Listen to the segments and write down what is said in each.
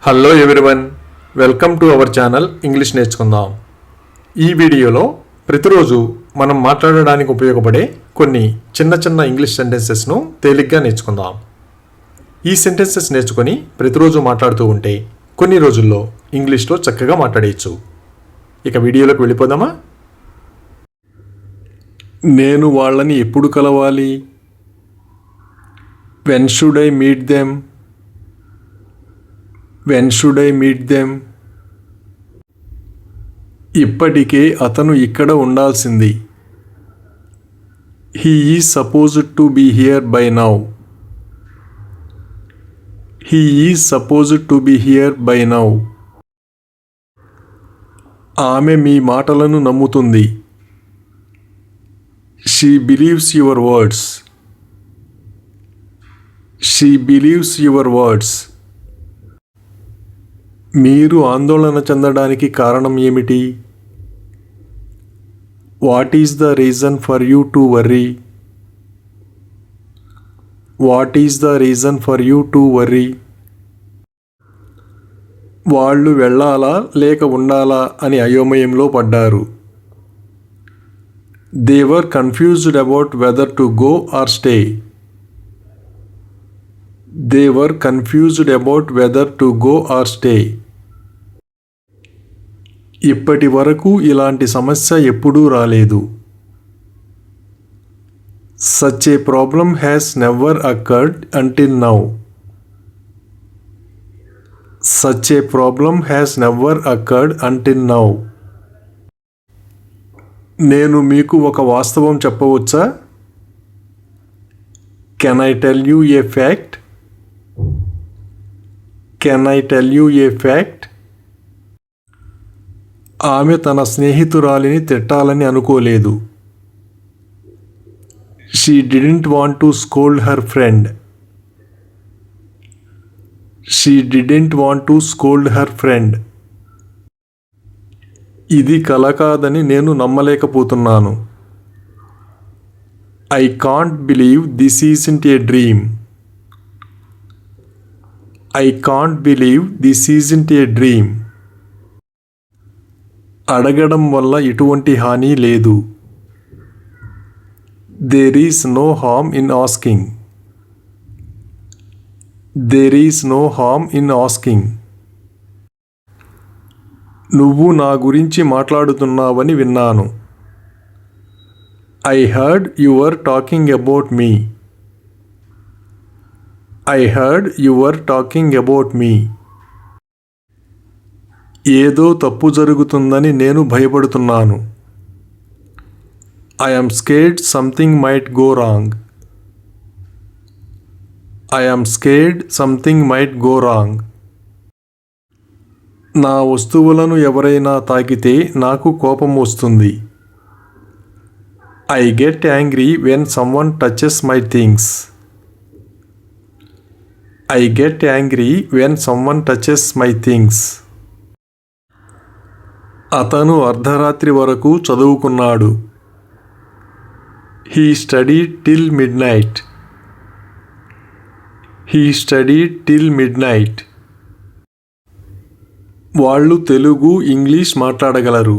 Hello everyone, welcome to our channel English నేర్చుకుందాం. ఈ వీడియోలో ప్రతిరోజు మనం మాట్లాడడానికి ఉపయోగపడే కొన్ని చిన్న చిన్న ఇంగ్లీష్ సెంటెన్సెస్ను తేలిగ్గా నేర్చుకుందాం. ఈ సెంటెన్సెస్ నేర్చుకొని ప్రతిరోజు మాట్లాడుతూ ఉంటే కొన్ని రోజుల్లో ఇంగ్లీష్లో చక్కగా మాట్లాడేయచ్చు. ఇక వీడియోలోకి వెళ్ళిపోదామా? నేను వాళ్ళని ఎప్పుడు కలవాలి? When should I meet them? When should I meet them? ఇప్పటికే అతను ఇక్కడ ఉండాల్సింది. He is supposed to be here by now. He is supposed to be here by now. ఆమె మీ మాటలను నమ్ముతుంది. She believes your words. She believes your words. మీరు ఆందోళన చెందడానికి కారణం ఏమిటి? What is the reason for you to worry? What is the reason for you to worry? వాళ్ళు వెళ్ళాలా లేక ఉండాలా అని అయోమయంలో పడ్డారు. They were confused about whether to go or stay. They were confused about whether to go or stay. ఇప్పటి వరకు ఇలాంటి సమస్య ఎప్పుడూ రాలేదు. Such a problem has never occurred until now. Such a problem has never occurred until now. నేను మీకు ఒక వాస్తవం చెప్పవచ్చా? Can I tell you a fact? Can I tell you a fact? ఆమె తన స్నేహితురాలిని తిట్టాలని అనుకోలేదు. She didn't want to scold her friend. She didn't want to scold her friend. ఇది కల కాదని నేను నమ్మలేకపోతున్నాను. I can't believe this isn't a dream. I can't believe this isn't a dream. అడగడం వల్ల ఎటువంటి హాని లేదు. There is no harm in asking. There is no harm in asking. నువ్వు నా గురించి మాట్లాడుతున్నావని విన్నాను. I heard you were talking about me. I heard you were talking about me. ఏదో తప్పు జరుగుతుందని నేను భయపడుతున్నాను. I am scared something might go wrong. I am scared something might go wrong. నా వస్తువులను ఎవరైనా తాకితే నాకు కోపం వస్తుంది. I get angry when someone touches my things. I get angry when someone touches my things. అతను అర్ధరాత్రి వరకు చదువుకున్నాడు. He studied till midnight. He studied till midnight. వాళ్ళు తెలుగు ఇంగ్లీష్ మాట్లాడగలరు.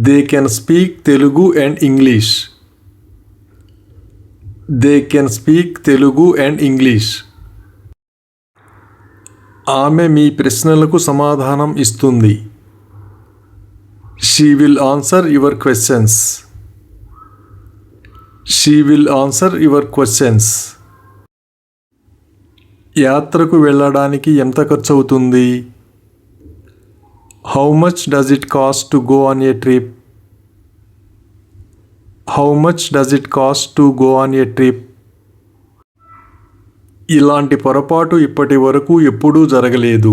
They can speak Telugu and English. They can speak Telugu and English. ఆమె మీ ప్రశ్నలకు సమాధానం ఇస్తుంది. She will answer your questions. She will answer your questions. యాత్రకు వెళ్ళడానికి ఎంత ఖర్చు అవుతుంది? How much does it cost to go on a trip? How much does it cost to go on a trip? ఇలాంటి పొరపాటు ఇప్పటి వరకు ఎప్పుడూ జరగలేదు.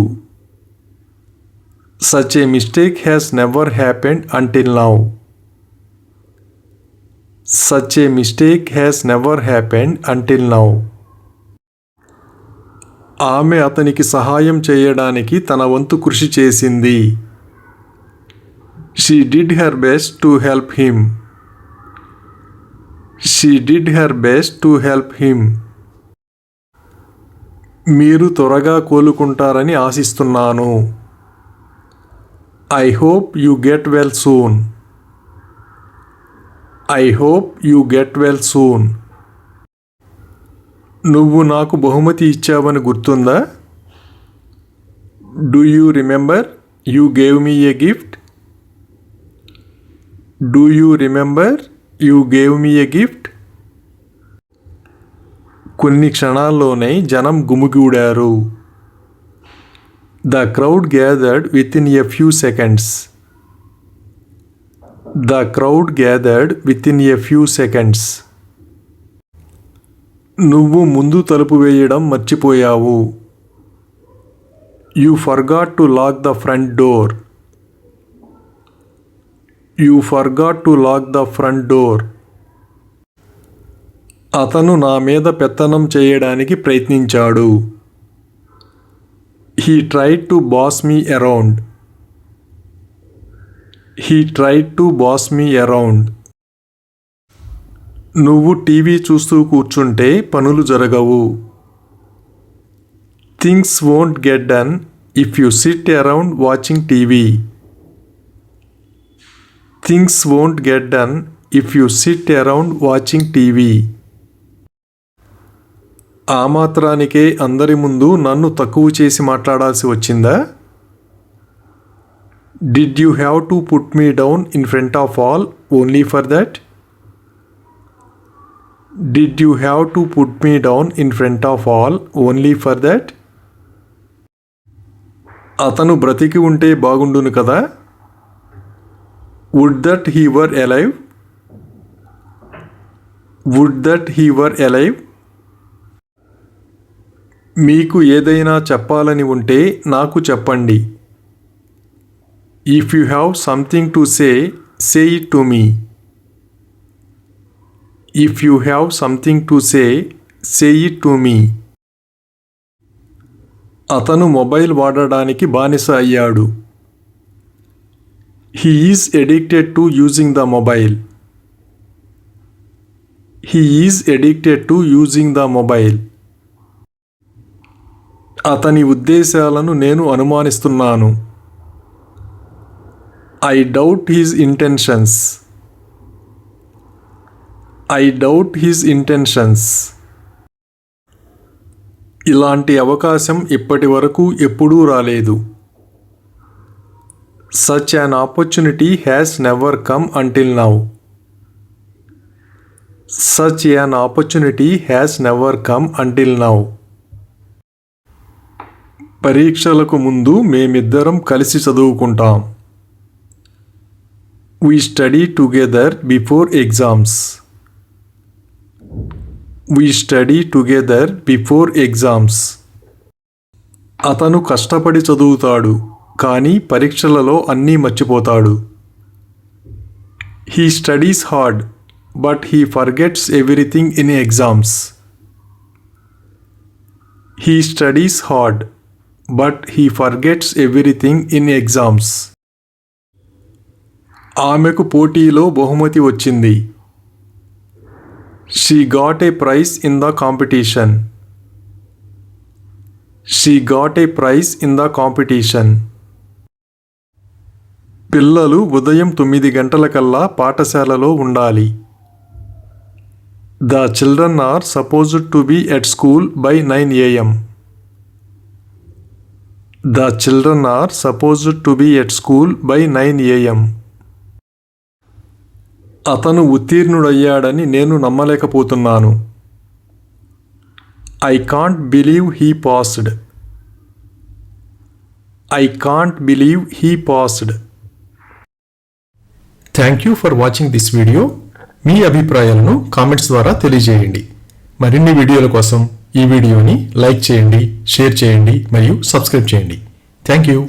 Such a mistake has never happened until now. Such a mistake has never happened until now. ఆమె అతనికి సహాయం చేయడానికి తన వంతు కృషి చేసింది. She did her best to help him. She did her best to help him. మీరు త్వరగా కోలుకుంటారని ఆశిస్తున్నాను. I hope you get well soon. I hope you get well soon. నువ్వు నాకు బహుమతి ఇచ్చావని గుర్తుందా? Do you remember you gave me a gift? Do you remember you gave me a gift? కొన్ని క్షణాల్లోనే జనం గుమిగూడారు. The crowd gathered within a few seconds. The crowd gathered within a few seconds. నువ్వు ముందు తలుపు వేయడం మర్చిపోయావు. You forgot to lock the front door. You forgot to lock the front door. అతను నా మీద పెత్తనం చేయడానికి ప్రయత్నించాడు. He tried to boss me around. He tried to boss me around. నువ్వు టీవీ చూస్తూ కూర్చుంటే పనులు జరగవు. Things won't get done if you sit around watching TV. Things won't get done if you sit around watching TV. ఆ మాత్రానికే అందరి ముందు నన్ను తక్కువ చేసి మాట్లాడాల్సి వచ్చిందా? Did you have to put me down in front of all only for that? Did you have to put me down in front of all only for that? అతను బ్రతికి ఉంటే బాగుండును కదా? Would that he were alive? Would that he were alive? మీకు ఏదైనా చెప్పాలని ఉంటే నాకు చెప్పండి. If you have something to say, say it to me. If you have something to say, say it to me. అతను మొబైల్ వాడడానికి బానిస అయ్యాడు. He is addicted to using the mobile. He is addicted to using the mobile. అతని ఉద్దేశాలను నేను అనుమానిస్తున్నాను. I doubt his intentions. I doubt his intentions. ఇలాంటి అవకాశం ఇప్పటి వరకు ఎప్పుడూ రాలేదు. Such an opportunity has never come until now. Such an opportunity has never come until now. పరీక్షలకు ముందు మేమిద్దరం కలిసి చదువుకుంటాం. We study together before exams. We study together before exams. అతను కష్టపడి చదువుతాడు కానీ పరీక్షలలో అన్నీ మర్చిపోతాడు. He studies hard but he forgets everything in exams. He studies hard but he forgets everything in exams. ఆమెకు పోటీలో బహుమతి వచ్చింది. She got a prize in the competition. She got a prize in the competition. పిల్లలు ఉదయం 9 గంటలకల్లా పాఠశాలలో ఉండాలి. The children are supposed to be at school by 9 a.m. The children are supposed to be at school by 9 a.m. అతను ఉత్తీర్ణుడయ్యాడని నేను నమ్మలేకపోతున్నాను. I can't believe he passed. I can't believe he passed. Thank you for watching this video. మీ అభిప్రాయాలను comments ద్వారా తెలియజేయండి. మరిన్ని వీడియోల కోసం ఈ వీడియోని లైక్ చేయండి, షేర్ చేయండి మరియు సబ్స్క్రైబ్ చేయండి. Thank you.